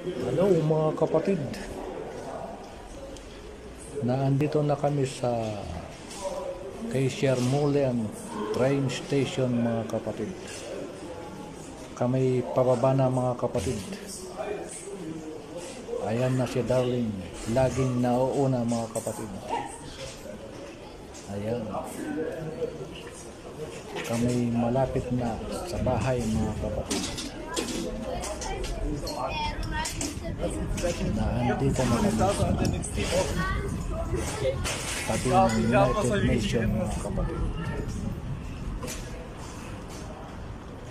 Hello mga kapatid, naandito na kami sa kay Shermulian train station mga kapatid. Kami pababa na mga kapatid. Ayan na si Darling, laging nauuna mga kapatid. Ayan, kami malapit na sa bahay mga kapatid. Naandito na kami sa tabi ng United Nations mga kapatid.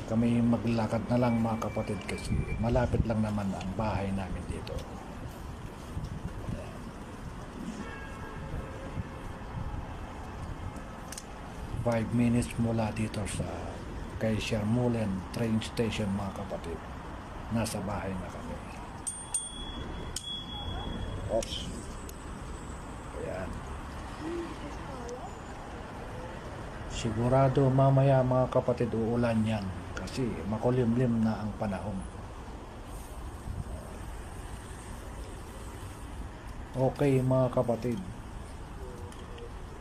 Kami maglakad na lang mga kapatid kasi malapit lang naman ang bahay namin dito. 5 minutes mula dito sa kay Shermulian train station mga kapatid. Nasa bahay na kami. Oops. Ayan. Sigurado mamaya mga kapatid uulan yan kasi makulimlim na ang panahon. Okay mga kapatid,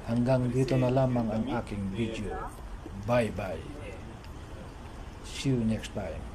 hanggang dito na lamang ang aking video. Bye bye. See you next time.